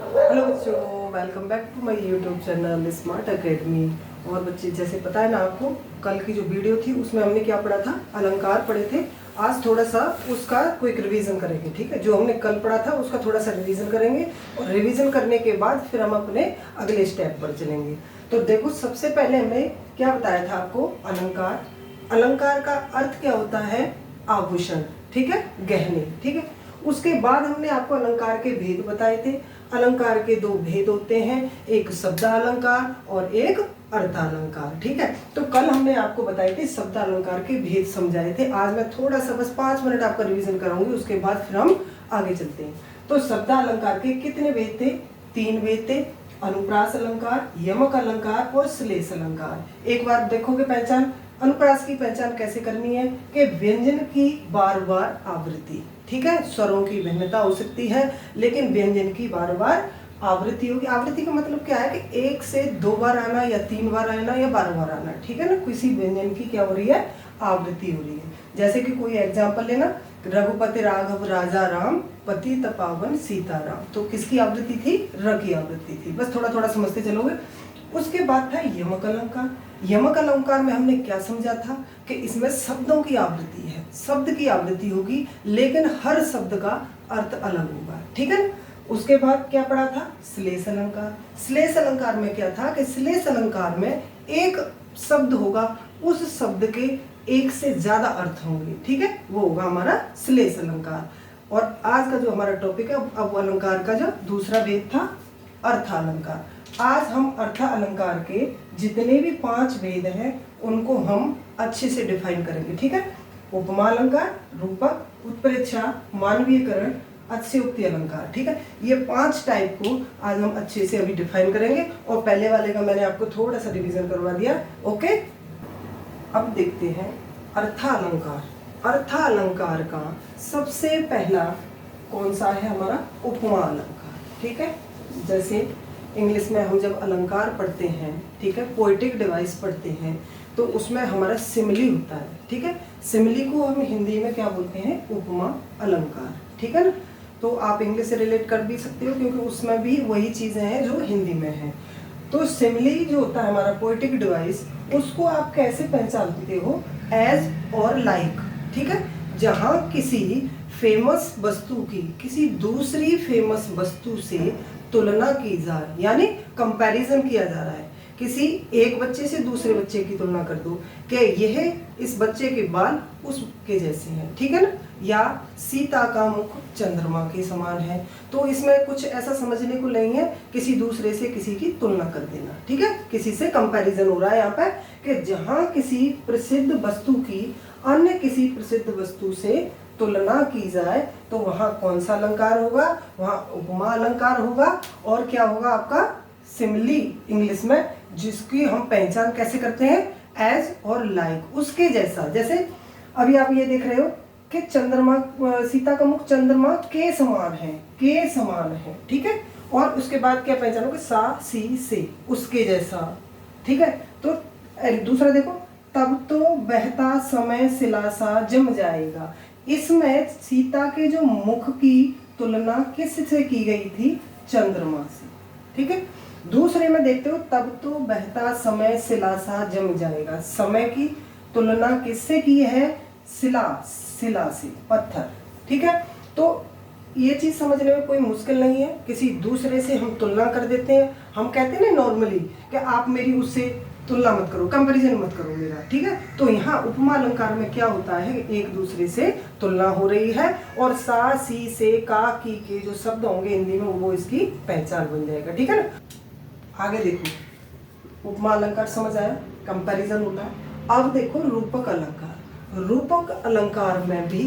Hello बच्चों, welcome back to my YouTube channel smart academy. और बच्चे, जैसे पता है ना आपको, कल की जो वीडियो थी उसमें हमने क्या पढ़ा था, अलंकार पढ़े थे। आज थोड़ा सा उसका क्विक रिवीजन करेंगे, ठीक है। जो हमने कल पढ़ा था उसका थोड़ा सा रिवीजन करेंगे और रिवीजन करने के बाद फिर हम अपने अगले स्टेप पर चलेंगे। तो देखो, सबसे पहले हमने क्या बताया था आपको, अलंकार। अलंकार का अर्थ क्या होता है, आभूषण, ठीक है, गहने, ठीक है। उसके बाद हमने आपको अलंकार के भेद बताए थे। अलंकार के दो भेद होते हैं, एक शब्दालंकार और एक अर्थालंकार, ठीक है। तो कल हमने आपको बताए थे शब्दालंकार के भेद समझाए थे। आज मैं थोड़ा सा बस 5 मिनट आपका रिवीजन कराऊंगी, उसके बाद फिर हम आगे चलते हैं। तो शब्दालंकार के कितने भेद थे, 3 भेद थे, अनुप्रास अलंकार, यमक अलंकार और श्लेष अलंकार। एक बार देखोगे पहचान, अनुप्रास की पहचान कैसे करनी है कि व्यंजन की बार बार आवृत्ति, ठीक है। स्वरों की भिन्नता हो सकती है लेकिन व्यंजन की बार बार आवृत्ति होगी। आवृत्ति का मतलब क्या है कि 1 से 2 बार आना या 3 बार आना या 12 बार आना, ठीक है ना। किसी व्यंजन की क्या हो रही है, आवृत्ति हो रही है। जैसे कि कोई एग्जाम्पल लेना, रघुपति राघव राजा राम पति तपावन सीताराम, तो किसकी आवृत्ति थी, र की आवृत्ति थी। बस थोड़ा थोड़ा समझते चलोगे। उसके बाद था यमक अलंकार। यमक अलंकार में हमने क्या समझा था कि इसमें शब्दों की आवृत्ति है, शब्द की आवृत्ति होगी लेकिन हर शब्द का अर्थ अलग होगा, ठीक है। उसके बाद क्या पढ़ा था, श्लेष अलंकार। श्लेष अलंकार में क्या था कि श्लेष अलंकार में एक शब्द होगा, उस शब्द के 1 से ज्यादा अर्थ होंगे, ठीक है, वो होगा हमारा श्लेष अलंकार। और आज का जो हमारा टॉपिक है, अब अलंकार का जो दूसरा भेद था, अर्थालंकार। आज हम अर्थ अलंकार के जितने भी 5 भेद हैं उनको हम अच्छे से डिफाइन करेंगे, ठीक है। उपमा अलंकार, रूपक, उत्प्रेक्षा, मानवीयकरण, अतिशयोक्ति अलंकार, ठीक है। ये 5 टाइप को आज हम अच्छे से अभी डिफाइन करेंगे और पहले वाले का मैंने आपको थोड़ा सा रिवीजन करवा दिया, ओके। अब देखते हैं अर्थालंकार। अर्थालंकार का सबसे पहला कौन सा है, हमारा उपमा अलंकार, ठीक है। जैसे इंग्लिश में हम जब अलंकार पढ़ते हैं, ठीक है, पोएटिक डिवाइस पढ़ते हैं, तो उसमें हमारा सिमिली होता है, ठीक है। सिमिली को हम हिंदी में क्या बोलते हैं, उपमा अलंकार, ठीक है ना। तो आप इंग्लिश से रिलेट कर भी सकते हो क्योंकि उसमें भी वही चीजें हैं जो हिंदी में है। तो सिमिली जो होता है हमारा पोएटिक डिवाइस, उसको आप कैसे पहचानते हो, एज और लाइक, ठीक है। जहां किसी फेमस वस्तु की किसी दूसरी फेमस वस्तु से तुलना की जाए, यानी कंपैरिजन किया जा रहा है। किसी एक बच्चे से दूसरे बच्चे की तुलना कर दो कि यह इस बच्चे के बाल उसके जैसे हैं, ठीक है ना। या सीता का मुख चंद्रमा के समान है, तो इसमें कुछ ऐसा समझने को नहीं है, किसी दूसरे से किसी की तुलना कर देना, ठीक है। किसी से कंपैरिजन हो रहा है यहाँ पर कि जहाँ किसी प्रसिद्ध वस्तु की अन्य किसी प्रसिद्ध वस्तु से तुलना की जाए तो वहाँ कौन सा अलंकार होगा, वहाँ उपमा अलंकार होगा। और क्या होगा आपका, सिमिली इंग्लिश में, जिसकी हम पहचान कैसे करते हैं, एज और लाइक, उसके जैसा। जैसे अभी आप ये देख रहे हो कि चंद्रमा, सीता का मुख चंद्रमा के समान है, के समान है, ठीक है। और उसके बाद क्या पहचानोगे, सा सी से, उसके जैसा, ठीक है। तो दूसरा देखो, तब तो बहता समय सिलासा जम जाएगा। इसमें सीता के जो मुख की तुलना किससे की गई थी, चंद्रमा से, ठीक है। दूसरे में देखते हो, तब तो बहता समय सिलासा जम जाएगा। समय की तुलना किससे की है, सिला, सिला से, पत्थर, ठीक है। तो ये चीज समझने में कोई मुश्किल नहीं है, किसी दूसरे से हम तुलना कर देते हैं। हम कहते हैं ना नॉर्मली कि आप मेरी उससे तुलना मत करो, कंपैरिजन मत करो मेरा, ठीक है। तो यहाँ उपमा अलंकार में क्या होता है, एक दूसरे से तुलना हो रही है और सा सी से का की के जो शब्द होंगे हिंदी में वो इसकी पहचान बन जाएगा, ठीक है ना। आगे देखो, उपमा अलंकार समझ आया, कंपैरिजन होता है। अब देखो रूपक अलंकार। रूपक अलंकार में भी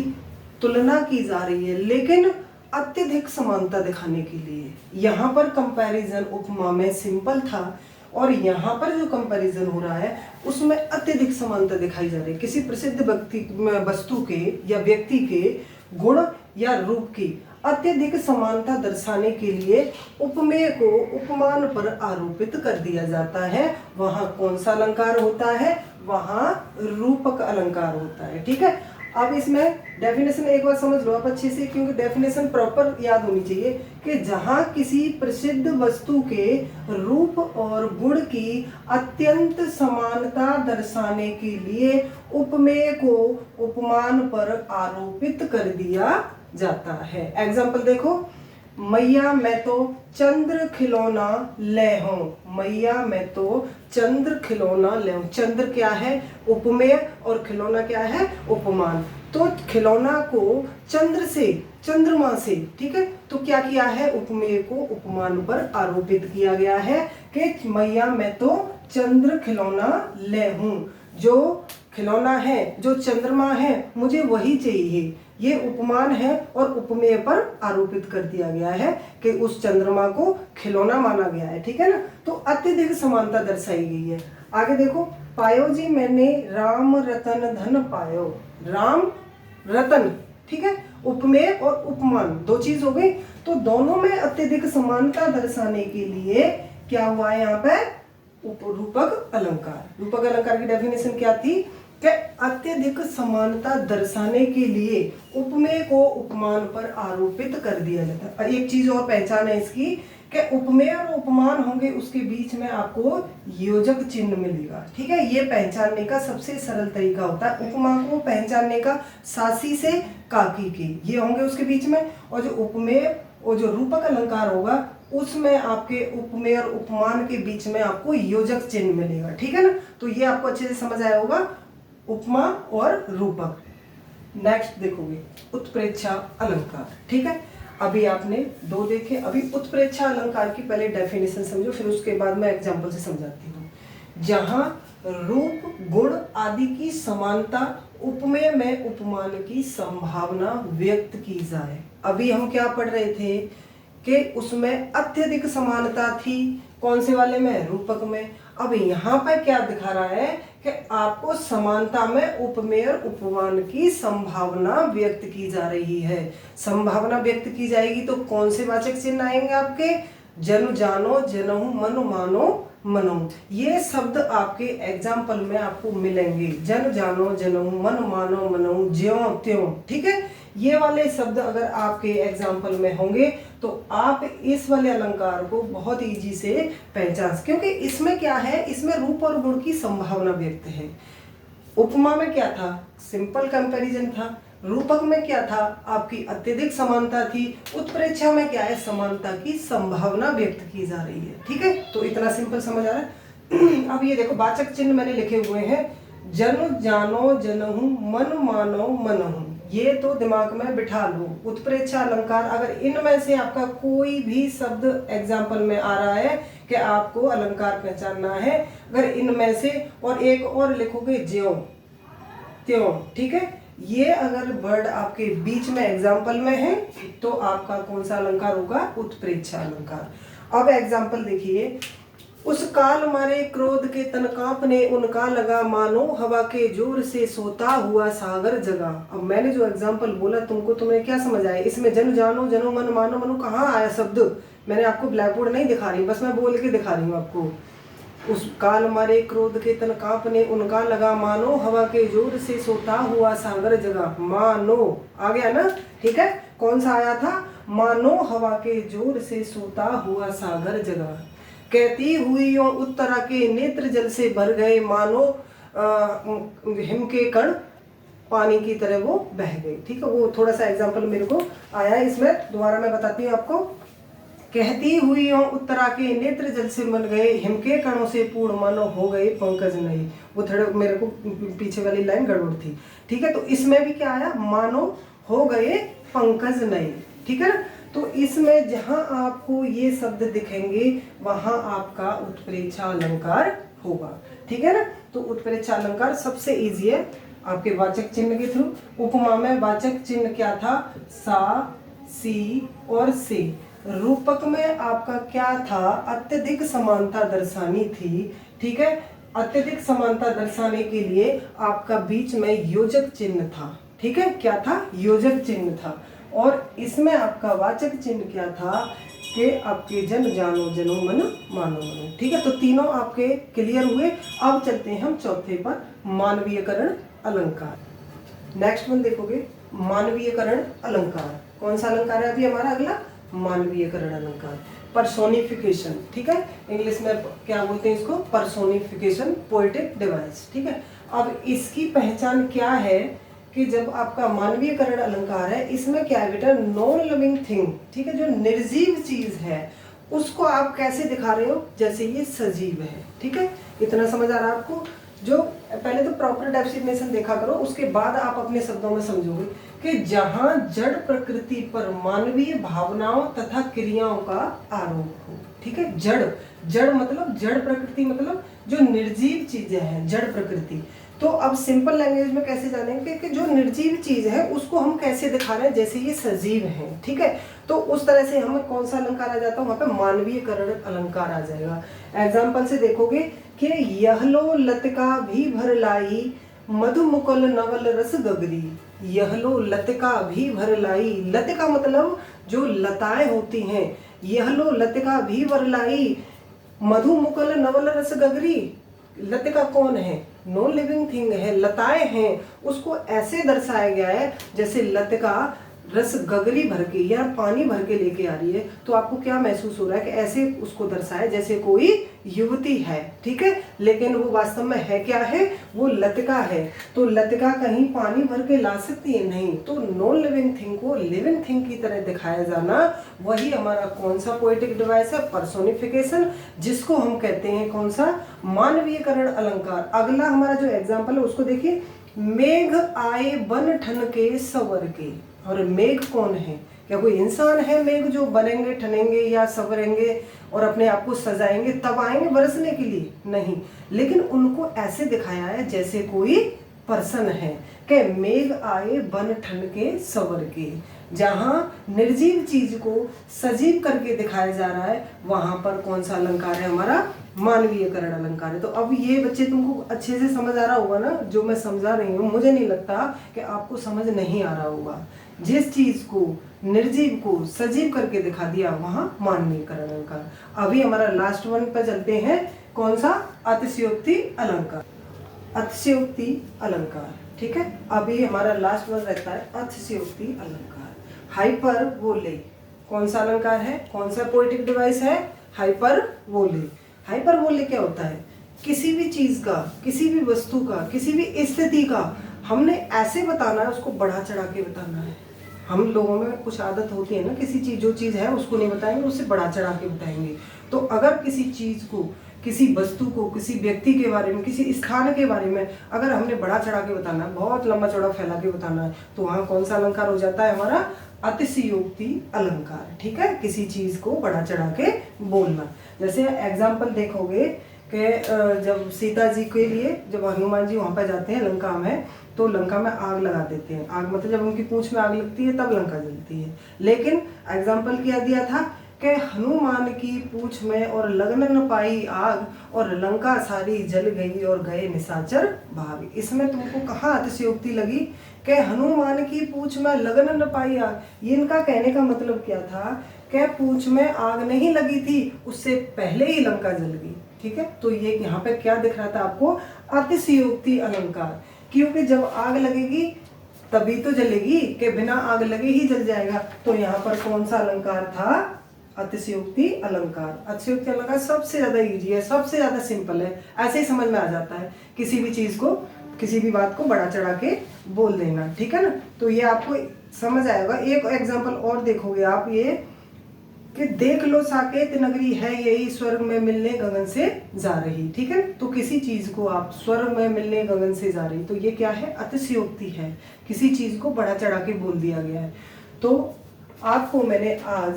तुलना की जा रही है लेकिन अत्यधिक समानता दिखाने के लिए। यहाँ पर कंपैरिजन उपमा में सिंपल था और यहाँ पर जो कंपैरिजन हो रहा है उसमें अत्यधिक समानता दिखाई जा रही है। किसी प्रसिद्ध व्यक्ति, वस्तु के या व्यक्ति के गुण या रूप की अत्यधिक समानता दर्शाने के लिए उपमेय को उपमान पर आरोपित कर दिया जाता है। वहां कौन सा अलंकार होता है, वहां रूपक अलंकार होता है, ठीक है। अब इसमें डेफिनेशन एक बार समझ लो आप अच्छे से, क्योंकि डेफिनेशन प्रॉपर याद होनी चाहिए कि जहां किसी प्रसिद्ध वस्तु के रूप और गुण की अत्यंत समानता दर्शाने के लिए उपमेय को उपमान पर आरोपित कर दिया जाता है। एग्जाम्पल देखो, मैया मैं तो चंद्र खिलौना ले हूं। मैया मैं तो चंद्र खिलौना ले हूं। चंद्र क्या है? उपमेय, और खिलौना क्या है? उपमान। तो खिलौना को चंद्र से, चंद्रमा से, ठीक है, तो क्या किया है? उपमेय को उपमान पर आरोपित किया गया है कि मैया मैं तो चंद्र खिलौना ले हूं। जो खिलौना है, जो चंद्रमा है, मुझे वही चाहिए। ये उपमान है और उपमेय पर आरोपित कर दिया गया है कि उस चंद्रमा को खिलौना माना गया है, ठीक है ना। तो अत्यधिक समानता दर्शाई गई है। आगे देखो, पायो जी मैंने राम रतन धन पायो। राम रतन, ठीक है, उपमेय और उपमान दो चीज हो गई। तो दोनों में अत्यधिक समानता दर्शाने के लिए क्या हुआ है यहाँ पे? रूपक अलंकार। रूपक अलंकार की डेफिनेशन क्या थी कि अत्यधिक समानता दर्शाने के लिए उपमेय को उपमान पर आरोपित कर दिया जाता है। एक चीज और पहचान है इसकी कि उपमेय और उपमान होंगे, उसके बीच में आपको योजक चिन्ह मिलेगा, ठीक है। ये पहचानने का सबसे सरल तरीका होता है। उपमा को पहचानने का सासी से काकी के, ये होंगे उसके बीच में, और जो उपमेय और जो रूपक अलंकार होगा उसमें आपके उपमेय और उपमान के बीच में आपको योजक चिन्ह मिलेगा, ठीक है ना। तो ये आपको अच्छे से समझ आया होगा, उपमा और रूपक। नेक्स्ट देखोगे उत्प्रेक्षा अलंकार, ठीक है। अभी आपने दो देखे, अभी उत्प्रेक्षा अलंकार की पहले डेफिनेशन समझो, फिर उसके बाद मैं एग्जांपल से समझाती हूँ। जहां रूप गुण आदि की समानता उपमेय में उपमान की संभावना व्यक्त की जाए। अभी हम क्या पढ़ रहे थे कि उसमें अत्यधिक समानता थी, कौन से वाले में? रूपक में। अब यहाँ पर क्या दिखा रहा है कि आपको समानता में उपमेय और उपमान की संभावना व्यक्त की जा रही है। संभावना व्यक्त की जाएगी तो कौन से वाचक चिन्ह आएंगे आपके? जनु जानो, जनहु, मनु मानो, मनो। ये शब्द आपके एग्जाम्पल में आपको मिलेंगे। जन जानो, जनहु, मन मानो, मनो, ज्यों त्यों, ठीक है। ये वाले शब्द अगर आपके एग्जाम्पल में होंगे तो आप इस वाले अलंकार को बहुत इजी से पहचान, क्योंकि इसमें क्या है? इसमें रूप और गुण की संभावना व्यक्त है। उपमा में क्या था? सिंपल कंपैरिजन था। रूपक में क्या था? आपकी अत्यधिक समानता थी। उत्प्रेक्षा में क्या है? समानता की संभावना व्यक्त की जा रही है, ठीक है। तो इतना सिंपल समझ आ रहा है। अब ये देखो वाचक चिन्ह मैंने लिखे हुए हैं, जन जानो, जनहु, मन मानो, मनहु। ये तो दिमाग में बिठा लो। उत्प्रेक्षा अलंकार, अगर इनमें से आपका कोई भी शब्द एग्जाम्पल में आ रहा है कि आपको अलंकार पहचानना है, अगर इनमें से, और एक और लिखोगे ज्यों त्यों, ठीक है, ये अगर वर्ड आपके बीच में एग्जाम्पल में है तो आपका कौन सा अलंकार होगा? उत्प्रेक्षा अलंकार। अब एग्जाम्पल देखिए, उस काल मारे क्रोध के तन कांपने उनका लगा, मानो हवा के जोर से सोता हुआ सागर जगा। अब मैंने जो एग्जाम्पल बोला तुमने क्या समझ आया? इसमें जन जानो, जनो, मन मानो, मनो कहाँ आया शब्द? मैंने आपको ब्लैक बोर्ड नहीं दिखा रही, बस मैं बोल के दिखा रही हूँ आपको। उस काल मारे क्रोध के तन कांपने उनका लगा, मानो हवा के जोर से सोता हुआ सागर जगा। मानो आ गया ना, ठीक है। कौन सा आया था? मानो हवा के जोर से सोता हुआ सागर जगा। कहती हुई यो उत्तरा के नेत्र जल से भर गए, मानो हिम के कण पानी की तरह वो बह गई, ठीक है। वो थोड़ा सा एग्जाम्पल मेरे को आया है, इसमें दोबारा मैं बताती हूँ आपको। कहती हुई यो उत्तरा के नेत्र जल से मन गए, हिम के कणों से पूर्ण मानो हो गए पंकज नहीं। वो थोड़ा मेरे को पीछे वाली लाइन गड़बड़ थी, ठीक है। तो इसमें भी क्या आया? मानो हो गए पंकज नहीं, ठीक है ना। तो इसमें जहां आपको ये शब्द दिखेंगे वहां आपका उत्प्रेक्षा अलंकार होगा, ठीक है ना। तो उत्प्रेक्षा अलंकार सबसे इजी है आपके वाचक चिन्ह के थ्रू। उपमा में वाचक चिन्ह क्या था? सा, सी और से। रूपक में आपका क्या था? अत्यधिक समानता दर्शानी थी, ठीक है। अत्यधिक समानता दर्शाने के लिए आपका बीच में योजक चिन्ह था, ठीक है। क्या था? योजक चिन्ह था। और इसमें आपका वाचक चिन्ह क्या था कि आपके जन जानो, जनो, मन मानो, मनो, ठीक है। तो तीनों आपके क्लियर हुए। अब चलते हैं हम चौथे पर, मानवीयकरण अलंकार। नेक्स्ट वन देखोगे मानवीयकरण अलंकार। कौन सा अलंकार है अभी हमारा अगला? मानवीयकरण अलंकार, पर्सोनिफिकेशन। ठीक है, इंग्लिश में क्या बोलते हैं इसको? Personification, poetic device. ठीक है, अब इसकी पहचान क्या है कि जब आपका मानवीयकरण अलंकार है, इसमें क्या है बेटा? नॉन लिविंग थिंग, ठीक है, जो निर्जीव चीज है उसको आप कैसे दिखा रहे हो? जैसे ये सजीव है। ठीक है, इतना समझ आ रहा है आपको? जो पहले तो प्रॉपर डेफिनेशन देखा करो, उसके बाद आप अपने शब्दों में समझोगे कि जहां जड़ प्रकृति पर मानवीय भावनाओं तथा क्रियाओं का आरोप हो। ठीक है, जड़, जड़ मतलब जड़ प्रकृति मतलब जो निर्जीव चीजें हैं, जड़ प्रकृति। तो अब सिंपल लैंग्वेज में कैसे जानेंगे कि जो निर्जीव चीज है उसको हम कैसे दिखा रहे हैं? जैसे ये सजीव है। ठीक है, तो उस तरह से हमें कौन सा अलंकार आ जाता है? वहां पे मानवीयकरण अलंकार आ जाएगा। एग्जाम्पल से देखोगे कि यह लो लतिका भी भर लाई, मधुमुकुल नवल रस गगरी। यह लो लतिका भी भर लाई, लतिका मतलब जो लताएं होती हैं। यह लो लतिका भी भर लाई, मधुमुकुल नवल रस गगरी। लतिका कौन है? नॉन लिविंग थिंग है, लताएं हैं। उसको ऐसे दर्शाया गया है जैसे लतिका रस गगरी भर के या पानी भर के लेके आ रही है। तो आपको क्या महसूस हो रहा है कि ऐसे उसको दर्शाया जैसे कोई युवती है। ठीक है, लेकिन वो वास्तव में है क्या है? वो लतिका है। तो लतिका कहीं पानी भर के ला सकती है? नहीं। तो नॉन लिविंग थिंग को लिविंग थिंग की तरह दिखाया जाना, वही हमारा कौन सा पोएटिक डिवाइस है? पर्सोनिफिकेशन, जिसको हम कहते हैं कौन सा? मानवीयकरण अलंकार। अगला हमारा जो एग्जाम्पल है उसको देखिए, मेघ आए बन ठन के सवर के। और मेघ कौन है? क्या कोई इंसान है मेघ जो बनेंगे, ठनेंगे या सवरेंगे और अपने आप को सजाएंगे तब आएंगे बरसने के लिए? नहीं, लेकिन उनको ऐसे दिखाया है जैसे कोई पर्सन है कि मेघ आए बन ठन के सवर के। जहां निर्जीव चीज को सजीव करके दिखाया जा रहा है, वहां पर कौन सा अलंकार है? हमारा मानवीयकरण अलंकार है। तो अब ये बच्चे तुमको अच्छे से समझ आ रहा होगा ना जो मैं समझा रही हूँ? मुझे नहीं लगता कि आपको समझ नहीं आ रहा होगा। जिस चीज को निर्जीव को सजीव करके दिखा दिया वहां मानवीयकरण अलंकार। अभी हमारा लास्ट वन पे चलते हैं, कौन सा? अतिशयोक्ति अलंकार। अतिशयोक्ति अलंकार। ठीक है, अभी हमारा लास्ट वन रहता है अतिशयोक्ति अलंकार। हाइपरबोले कौन सा अलंकार है? कौन सा पोएटिक डिवाइस है? हाइपरबोले। हाइपरबोले क्या होता है? किसी भी चीज का, किसी भी वस्तु का, किसी भी स्थिति का हमने ऐसे बताना है, उसको बढ़ा चढ़ा के बताना है। हम लोगों में कुछ आदत होती है ना, किसी चीज जो चीज है उसको नहीं बताएंगे, उससे बढ़ा चढ़ा के बताएंगे। तो अगर किसी चीज को, किसी वस्तु को, किसी व्यक्ति के बारे में, किसी स्थान के बारे में अगर हमने बढ़ा चढ़ा के बताना है, बहुत लंबा चौड़ा फैला के बताना है, तो वहाँ कौन सा अलंकार हो जाता है? हमारा अतिशयोक्ति अलंकार। ठीक है, किसी चीज को बढ़ा चढ़ा के बोलना। जैसे एग्जाम्पल देखोगे कि जब सीता जी के लिए जब हनुमान जी वहाँ पर जाते हैं लंका में, तो लंका में आग लगा देते हैं। आग मतलब जब उनकी पूंछ में आग लगती है तब लंका जलती है। लेकिन एग्जाम्पल क्या दिया था कि हनुमान की पूंछ में और लगन न पाई आग, और लंका सारी जल गई और गए निशाचर भाग। इसमें तुमको कहाँ अतिशयोक्ति लगी कि हनुमान की पूंछ में लगन न पाई आग? ये इनका कहने का मतलब क्या था कि पूंछ में आग नहीं लगी थी, उससे पहले ही लंका जल गई। ठीक है, तो ये यहाँ पे क्या दिख रहा था आपको? अतिशयोक्ति अलंकार। क्योंकि जब आग लगेगी तभी तो जलेगी, कि बिना आग लगे ही जल जाएगा। तो यहाँ पर कौन सा अलंकार था? अतिशयोक्ति अलंकार। अतिशयोक्ति अलंकार सबसे ज्यादा इजी है, सबसे ज्यादा सिंपल है, ऐसे ही समझ में आ जाता है। किसी भी चीज को, किसी भी बात को बढ़ा चढ़ा के बोल देना। ठीक है ना, तो ये आपको समझ आएगा। एक एग्जाम्पल और देखोगे आप, ये कि देख लो साकेत नगरी है यही स्वर्ग में मिलने गगन से जा रही। ठीक है, तो किसी चीज को आप स्वर्ग में मिलने गगन से जा रही, तो ये क्या है? अतिशयोक्ति है। किसी चीज को बढ़ा चढ़ा के बोल दिया गया है। तो आपको मैंने आज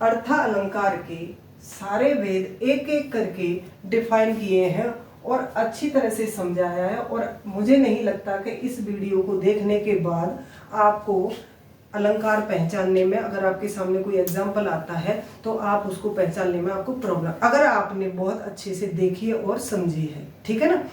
अर्था अलंकार के सारे भेद एक एक करके डिफाइन किए हैं और अच्छी तरह से समझाया है। और मुझे नहीं लगता कि इस वीडियो को देखने के बाद आपको अलंकार पहचानने में, अगर आपके सामने कोई एग्जाम्पल आता है तो आप उसको पहचानने में आपको प्रॉब्लम, अगर आपने बहुत अच्छे से देखी है और समझी है। ठीक है ना,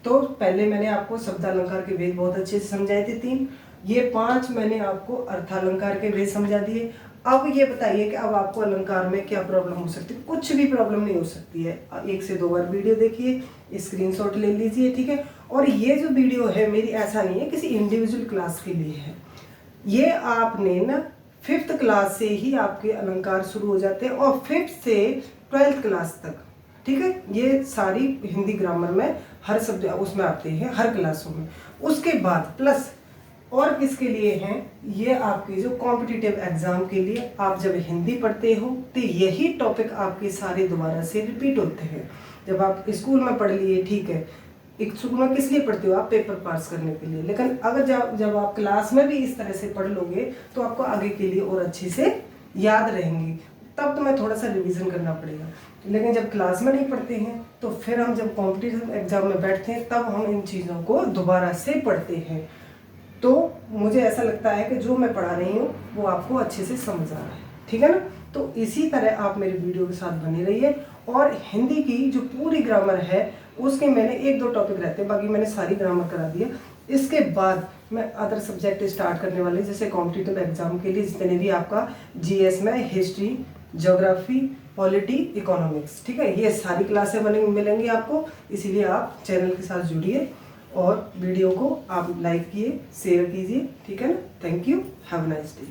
तो पहले मैंने आपको शब्दालंकार के भेद बहुत अच्छे से समझाए थे 3, ये 5 मैंने आपको अर्थालंकार के भेद समझा दिए। अब ये बताइए कि अब आपको अलंकार में क्या प्रॉब्लम हो सकती है? कुछ भी प्रॉब्लम नहीं हो सकती है। 1 से 2 बार वीडियो देखिए, स्क्रीनशॉट ले लीजिए, ठीक है। और ये जो वीडियो है मेरी, ऐसा नहीं है किसी इंडिविजुअल क्लास के लिए है, ये आपने ना 5th क्लास से ही आपके अलंकार शुरू हो जाते हैं और 5th से 12th क्लास तक, ठीक है। ये सारी हिंदी ग्रामर में हर सब्जेक्ट उसमें आते हैं, हर क्लासों में। उसके बाद प्लस और किसके लिए हैं, ये आपके जो कॉम्पिटिटिव एग्जाम के लिए, आप जब हिंदी पढ़ते हो तो यही टॉपिक आपके सारे दोबारा से रिपीट होते हैं। जब आप स्कूल में पढ़ लिए, ठीक है, एक स्कूल में किस लिए पढ़ते हो? आप पेपर पास करने के लिए। लेकिन अगर जब आप क्लास में भी इस तरह से पढ़ लोगे तो आपको आगे के लिए और अच्छे से याद रहेंगी। तब तुम्हें थोड़ा सा रिवीजन करना पड़ेगा। लेकिन जब क्लास में नहीं पढ़ते हैं तो फिर हम जब कॉम्पिटिटिव एग्जाम में बैठते हैं तब हम इन चीज़ों को दोबारा से पढ़ते हैं। तो मुझे ऐसा लगता है कि जो मैं पढ़ा रही हूँ वो आपको अच्छे से समझ आ रहा है, ठीक है ना। तो इसी तरह आप मेरे वीडियो के साथ बने रहिए। और हिंदी की जो पूरी ग्रामर है उसके मैंने 1-2 टॉपिक रहते हैं, बाकी मैंने सारी ग्रामर करा दिया। इसके बाद मैं अदर सब्जेक्ट स्टार्ट करने वाली, जैसे कॉम्पिटिटिव एग्जाम के लिए जितने भी आपका जीएस में हिस्ट्री, ज्योग्राफी, पॉलिटी, इकोनॉमिक्स, ठीक है, ये सारी क्लासें मिलेंगी आपको। इसीलिए आप चैनल के साथ जुड़िए और वीडियो को आप लाइक किए, शेयर कीजिए, ठीक है ना। Thank you, have a nice day.